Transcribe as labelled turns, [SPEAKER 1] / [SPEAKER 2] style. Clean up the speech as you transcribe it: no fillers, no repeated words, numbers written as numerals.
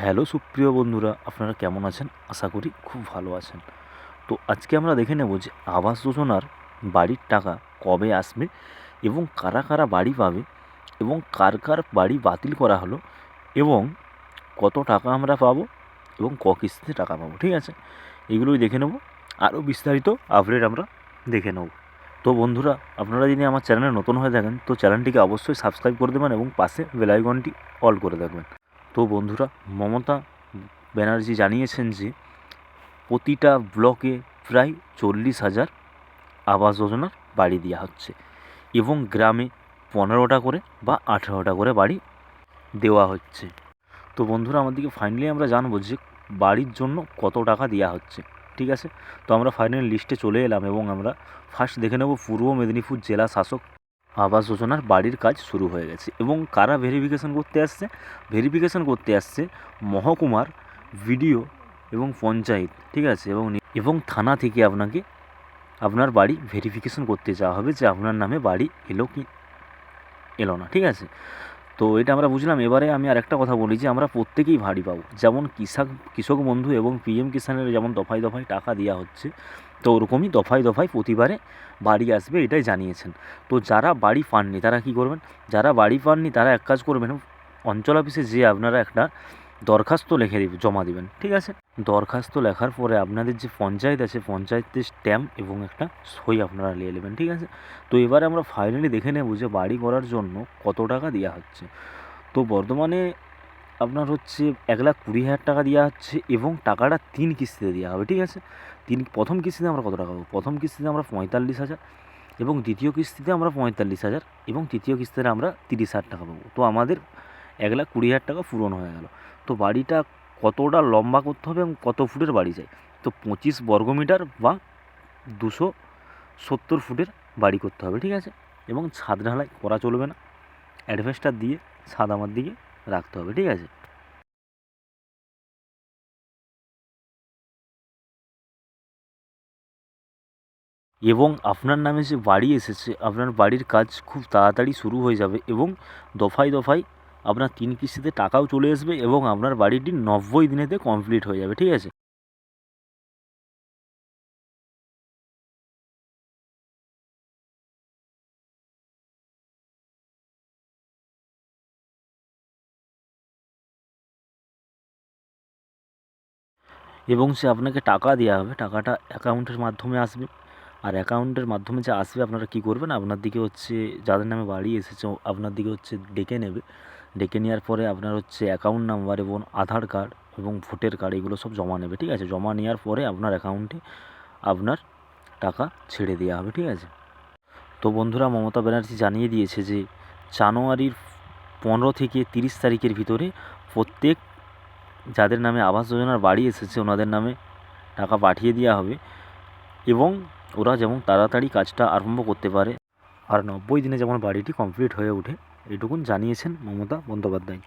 [SPEAKER 1] Hello সুপ্রিয় বন্ধুরা, আপনারা কেমন আছেন? আশা করি খুব ভালো আছেন। তো আজকে আমরা দেখে নেব যে আবাস যোজনার বাড়ির টাকা কবে আসবে এবং কারা কারা বাড়ি পাবে এবং কার কার বাড়ি বাতিল করা হলো এবং কত টাকা আমরা পাবো এবং কিস্তিতে টাকা পাবো। ঠিক আছে, এগুলোই দেখে নেব। আরও বিস্তারিত আপডেট আমরা দেখে নেব। তো বন্ধুরা, আপনারা যদি আমার চ্যানেলে নতুন হয়ে থাকেন তো চ্যানেলটিকে অবশ্যই সাবস্ক্রাইব করে দেবেন এবং পাশে বেল আইকনটি অল করে দেবেন। তো বন্ধুরা, মমতা ব্যানার্জি জানিয়েছেন যে প্রতিটা ব্লকে প্রায় 40,000 আবাস যোজনার বাড়ি দেওয়া হচ্ছে এবং গ্রামে 15টা করে বা 18টা করে বাড়ি দেওয়া হচ্ছে। তো বন্ধুরা, আমাদেরকে ফাইনালি আমরা জানবো যে বাড়ির জন্য কত টাকা দেওয়া হচ্ছে। ঠিক আছে, তো আমরা ফাইনাল লিস্টে চলে এলাম এবং আমরা ফার্স্ট দেখে নেব পূর্ব মেদিনীপুর জেলা শাসক আবাস যোজনার বাড়ির কাজ শুরু হয়ে গেছে এবং কারা ভেরিফিকেশন করতে আসছে মহকুমার ভিডিও এবং পঞ্চায়েত। ঠিক আছে, এবং থানা থেকে আপনাকে আপনার বাড়ি ভেরিফিকেশন করতে যাওয়া হবে যে আপনার নামে বাড়ি এলো কি এলো না। ঠিক আছে, তো এটা আমরা বুঝলাম। এবারে আমি আর একটা কথা বলি যে আমরা প্রত্যেকেই বাড়ি পাবো। যেমন কৃষক বন্ধু এবং পিএম কিষাণের যেমন দফায় দফায় টাকা দেওয়া হচ্ছে, তো ওরকমই দফায় দফায় প্রতিবারে বাড়ি আসবে, এটাই জানিয়েছেন। তো যারা বাড়ি পাননি তারা কি করবেন? যারা বাড়ি পাননি তারা এক কাজ করবেন, অঞ্চল অফিসে যেয়ে আপনারা একটা দরখাস্ত লিখে জমা দিবেন। ঠিক আছে, দরখাস্ত লেখার পরে আপনাদের যে পঞ্চায়েত আছে পঞ্চায়েতের স্ট্যাম্প এবং একটা সই আপনারা নিয়ে নেবেন। ঠিক আছে, তো এবারে আমরা ফাইনালি দেখে নেব যে বাড়ি করার জন্য কত টাকা দেওয়া হচ্ছে। তো বর্তমানে আপনার হচ্ছে 1,20,000 টাকা দেওয়া হচ্ছে এবং টাকাটা 3 কিস্তিতে দেওয়া হবে। ঠিক আছে, প্রথম কিস্তিতে আমরা কত টাকা পাবো? প্রথম কিস্তিতে আমরা 45,000 এবং দ্বিতীয় কিস্তিতে আমরা 45,000 এবং তৃতীয় কিস্তিতে আমরা 30,000 টাকা পাবো। তো আমাদের 1,20,000 টাকা পূরণ হয়ে গেল। তো বাড়িটা কতটা লম্বা করতে হবে এবং কত ফুটের বাড়ি চাই? তো 25 বর্গমিটার বা 270 ফুটের বাড়ি করতে হবে। ঠিক আছে, এবং ছাদ ঢালাই করা চলবে না, অ্যাডভেস্টার দিয়ে ছাদ আমার দিকে রাখতে হবে। ঠিক আছে, এবং আপনার নামে যে বাড়ি এসেছে আপনার বাড়ির কাজ খুব তাড়াতাড়ি শুরু হয়ে যাবে এবং দফায় দফায় আপনার 3 কিস্তিতে টাকাও চলে আসবে এবং আপনার বাড়িটি 90 দিনেতে কমপ্লিট হয়ে যাবে। ঠিক আছে, এবং সে আপনাকে টাকা দেওয়া হবে, টাকাটা অ্যাকাউন্টের মাধ্যমে আসবে। আর অ্যাকাউন্টের মাধ্যমে যে আসবে আপনারা কী করবেন, আপনার দিকে হচ্ছে যাদের নামে বাড়ি এসেছে আপনার দিকে হচ্ছে ডেকে নেবে। ডেকে নেওয়ার পরে আপনার হচ্ছে অ্যাকাউন্ট নাম্বার এবং আধার কার্ড এবং ভোটার কার্ড এগুলো সব জমা নেবে। ঠিক আছে, জমা নেওয়ার পরে আপনার অ্যাকাউন্টে আপনার টাকা ছেড়ে দেওয়া হবে। ঠিক আছে, তো বন্ধুরা, মমতা ব্যানার্জি জানিয়ে দিয়েছে যে জানুয়ারির 15 থেকে 30 তারিখের ভিতরে প্রত্যেক যাদের নামে আবাস যোজনার বাড়ি এসেছে ওনাদের নামে টাকা পাঠিয়ে দেওয়া হবে এবং ওরা যেমন তাড়াতাড়ি কাজটা আরম্ভ করতে পারে আর 90 দিনে যেমন বাড়িটি কমপ্লিট হয়ে ওঠে, এটুকুন জানিয়েছেন মমতা বন্দ্যোপাধ্যায়।